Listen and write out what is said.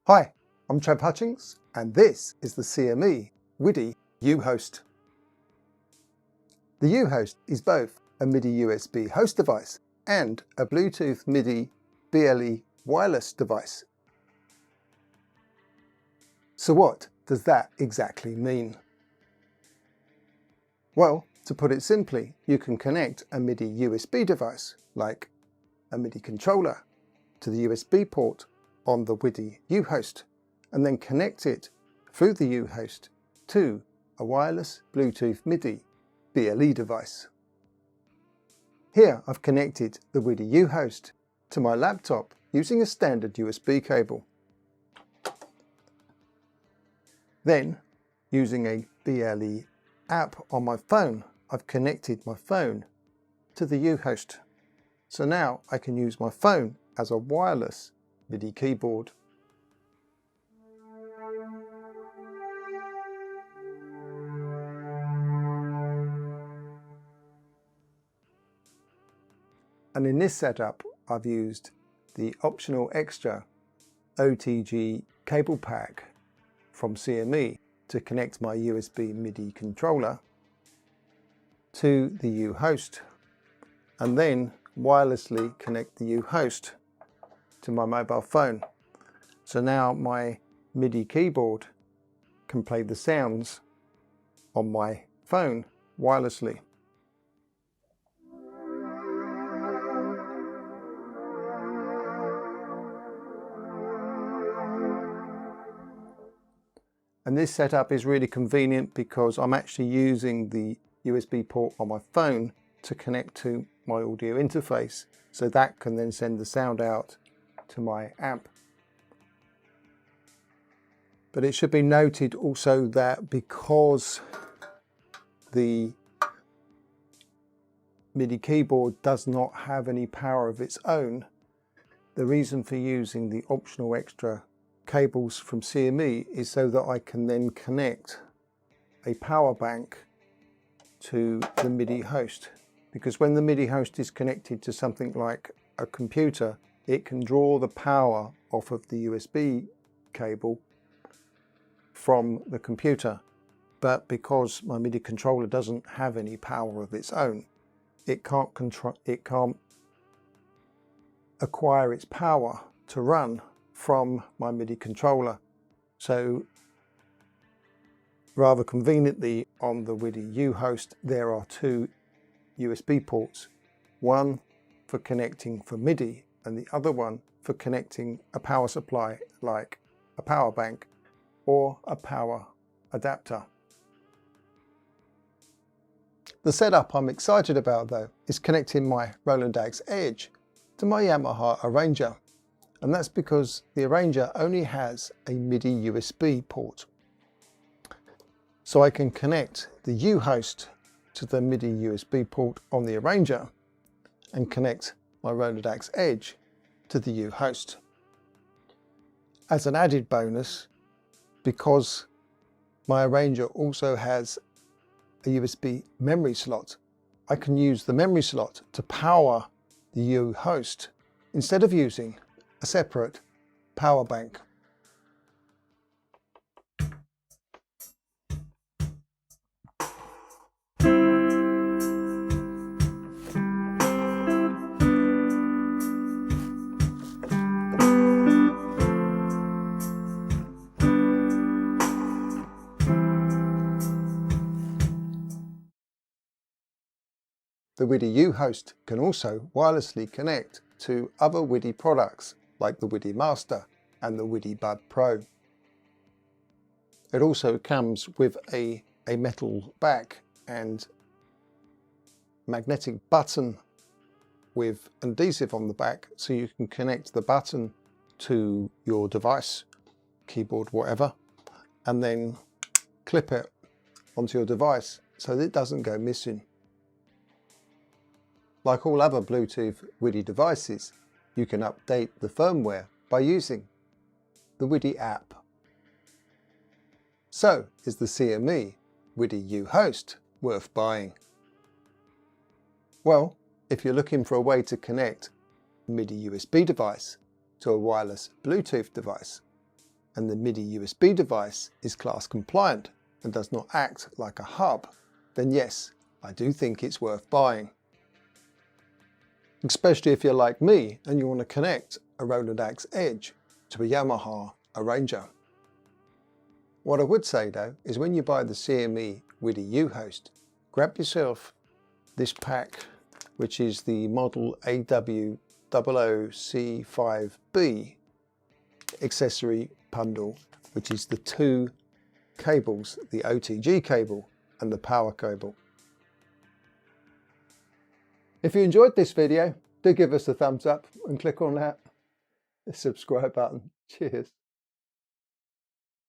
Hi, I'm Trev Hutchings, and this is the CME Widi Uhost. The Uhost is both a Midi USB host device and a Bluetooth Midi BLE wireless device. So what does that exactly mean? Well, to put it simply, you can connect a Midi USB device, like a Midi controller, to the USB port on the Widi Uhost, and then connect it through the Uhost to a wireless Bluetooth Midi BLE device. Here I've connected the Widi Uhost to my laptop using a standard USB cable. Then, using a BLE app on my phone, I've connected my phone to the Uhost. So now I can use my phone as a wireless Midi keyboard. And in this setup, I've used the optional extra OTG cable pack from CME to connect my USB MIDI controller to the Uhost, and then wirelessly connect the Uhost to my mobile phone. So now my MIDI keyboard can play the sounds on my phone wirelessly. And this setup is really convenient because I'm actually using the USB port on my phone to connect to my audio interface, so that can then send the sound out to my amp. But it should be noted also that because the MIDI keyboard does not have any power of its own, the reason for using the optional extra cables from CME is so that I can then connect a power bank to the MIDI host, because when the MIDI host is connected to something like a computer, it can draw the power off of the USB cable from the computer, but because my MIDI controller doesn't have any power of its own, it can't acquire its power to run from my MIDI controller. So rather conveniently, on the Widi Uhost there are two USB ports, one for connecting for MIDI and the other one for connecting a power supply like a power bank or a power adapter. The setup I'm excited about though is connecting my Roland Edge to my Yamaha Arranger, and that's because the Arranger only has a MIDI USB port. So I can connect the Uhost to the MIDI USB port on the Arranger and connect my Roland Edge to the Uhost. As an added bonus, because my Arranger also has a USB memory slot, I can use the memory slot to power the Uhost instead of using a separate power bank. The Widi Uhost can also wirelessly connect to other Widi products like the Widi Master and the Widi Bud Pro. It also comes with a metal back and magnetic button with adhesive on the back, so you can connect the button to your device, keyboard, whatever, and then clip it onto your device so that it doesn't go missing. Like all other Bluetooth Widi devices, you can update the firmware by using the Widi app. So, is the CME Widi Uhost worth buying? Well, if you're looking for a way to connect a MIDI USB device to a wireless Bluetooth device, and the Midi USB device is class compliant and does not act like a hub, then yes, I do think it's worth buying. Especially if you're like me and you want to connect a Roland Edge to a Yamaha Arranger. What I would say though is when you buy the CME Widi Uhost, grab yourself this pack, which is the model AW00C5B accessory bundle, which is the two cables, the OTG cable and the power cable. If you enjoyed this video, do give us a thumbs up and click on that subscribe button. Cheers.